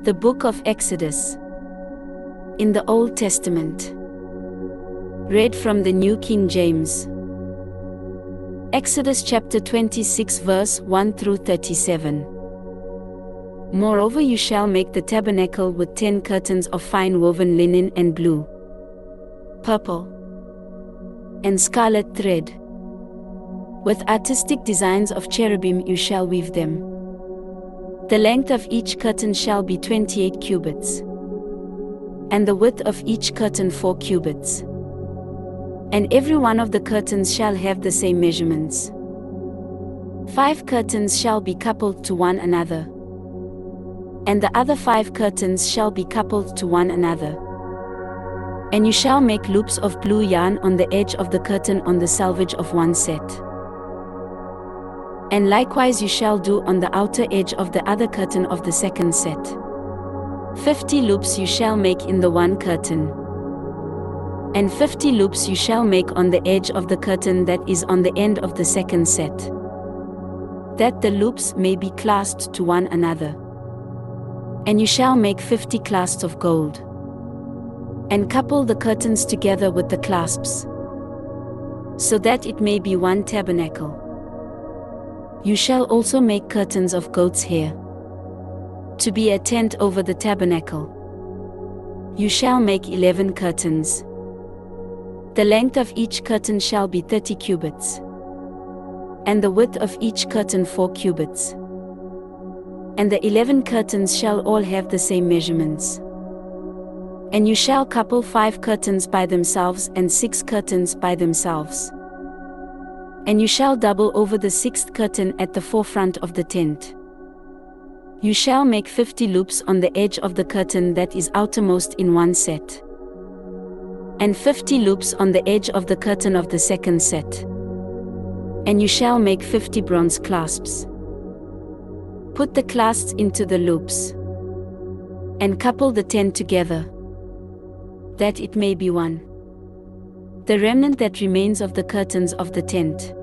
The Book of Exodus. In the Old Testament. Read from the New King James. Exodus chapter 26 verse 1 through 37. Moreover, you shall make the tabernacle with 10 curtains of fine woven linen and blue, purple, and scarlet thread. With artistic designs of cherubim you shall weave them. The length of each curtain shall be 28 cubits, and the width of each curtain 4 cubits. And every one of the curtains shall have the same measurements. 5 curtains shall be coupled to one another, and the other 5 curtains shall be coupled to one another. And you shall make loops of blue yarn on the edge of the curtain on the selvage of one set. And likewise you shall do on the outer edge of the other curtain of the second set. 50 loops you shall make in the one curtain. And 50 loops you shall make on the edge of the curtain that is on the end of the second set, that the loops may be clasped to one another. And you shall make 50 clasps of gold, and couple the curtains together with the clasps, so that it may be one tabernacle. You shall also make curtains of goat's hair, to be a tent over the tabernacle. You shall make 11 curtains. The length of each curtain shall be 30 cubits, and the width of each curtain 4 cubits. And the 11 curtains shall all have the same measurements. And you shall couple 5 curtains by themselves and 6 curtains by themselves. And you shall double over the 6th curtain at the forefront of the tent. You shall make 50 loops on the edge of the curtain that is outermost in one set, and 50 loops on the edge of the curtain of the second set. And you shall make 50 bronze clasps. Put the clasps into the loops, and couple the tent together, that it may be one. The remnant that remains of the curtains of the tent,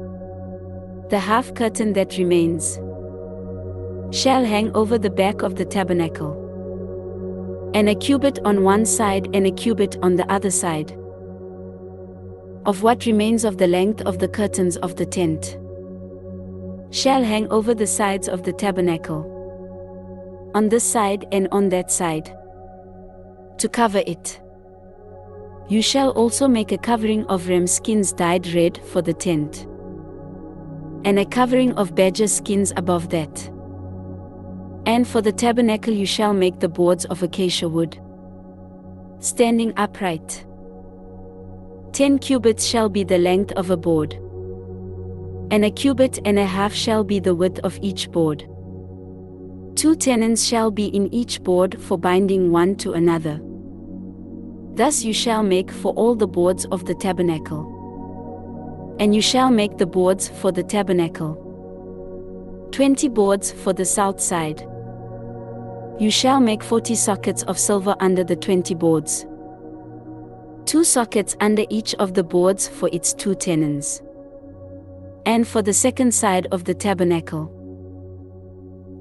the half curtain that remains, shall hang over the back of the tabernacle, and a cubit on one side and a cubit on the other side of what remains of the length of the curtains of the tent, shall hang over the sides of the tabernacle, on this side and on that side, to cover it. You shall also make a covering of ram skins dyed red for the tent, and a covering of badger skins above that. And for the tabernacle you shall make the boards of acacia wood, standing upright. 10 cubits shall be the length of a board, and a cubit and a half shall be the width of each board. 2 tenons shall be in each board for binding one to another. Thus you shall make for all the boards of the tabernacle. And you shall make the boards for the tabernacle, 20 boards for the south side. You shall make 40 sockets of silver under the 20 boards, 2 sockets under each of the boards for its 2 tenons. And for the second side of the tabernacle,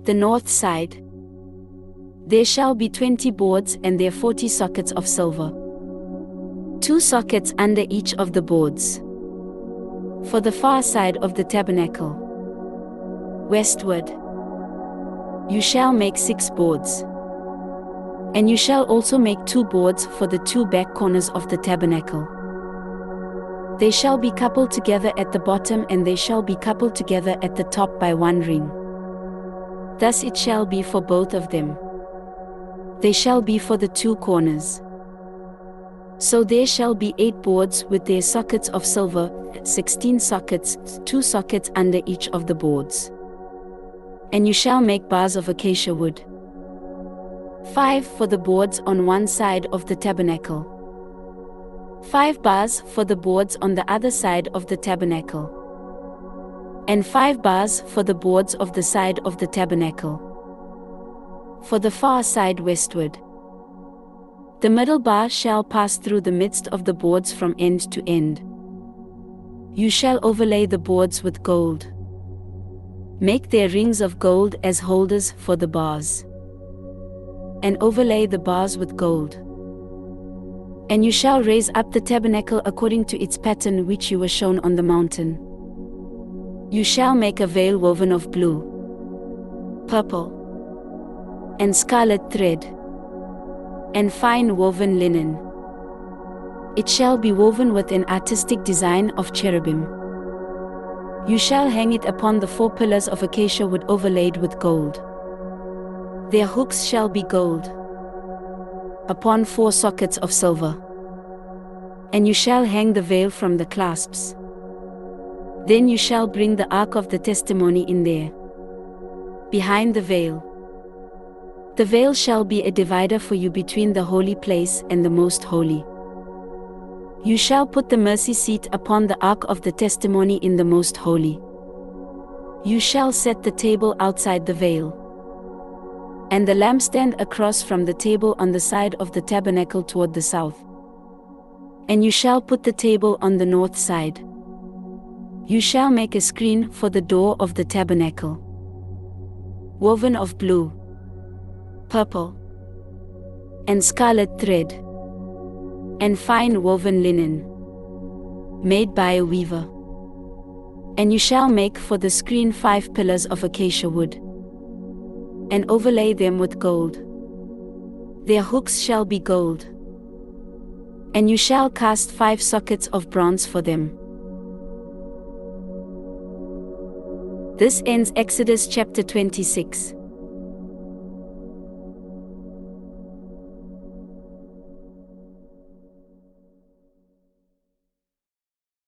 the north side, there shall be 20 boards and their 40 sockets of silver, 2 sockets under each of the boards. For the far side of the tabernacle, westward, you shall make 6 boards. And you shall also make 2 boards for the 2 back corners of the tabernacle. They shall be coupled together at the bottom, and they shall be coupled together at the top by one ring. Thus it shall be for both of them. They shall be for the 2 corners. So there shall be 8 boards with their sockets of silver, 16 sockets, 2 sockets under each of the boards. And you shall make bars of acacia wood, 5 for the boards on one side of the tabernacle, 5 bars for the boards on the other side of the tabernacle, and 5 bars for the boards of the side of the tabernacle, for the far side westward. The middle bar shall pass through the midst of the boards from end to end. You shall overlay the boards with gold. Make their rings of gold as holders for the bars. and overlay the bars with gold. And you shall raise up the tabernacle according to its pattern which you were shown on the mountain. You shall make a veil woven of blue, purple, and scarlet thread, and fine woven linen. It shall be woven with an artistic design of cherubim. You shall hang it upon the 4 pillars of acacia wood overlaid with gold. Their hooks shall be gold, upon 4 sockets of silver. And you shall hang the veil from the clasps. Then you shall bring the ark of the testimony in there, behind the veil. The veil shall be a divider for you between the holy place and the most holy. You shall put the mercy seat upon the ark of the testimony in the most holy. You shall set the table outside the veil, and the lampstand across from the table on the side of the tabernacle toward the south. And you shall put the table on the north side. You shall make a screen for the door of the tabernacle, woven of blue, purple, and scarlet thread, and fine woven linen, made by a weaver. And you shall make for the screen 5 pillars of acacia wood, and overlay them with gold. Their hooks shall be gold. And you shall cast 5 sockets of bronze for them. This ends Exodus chapter 26.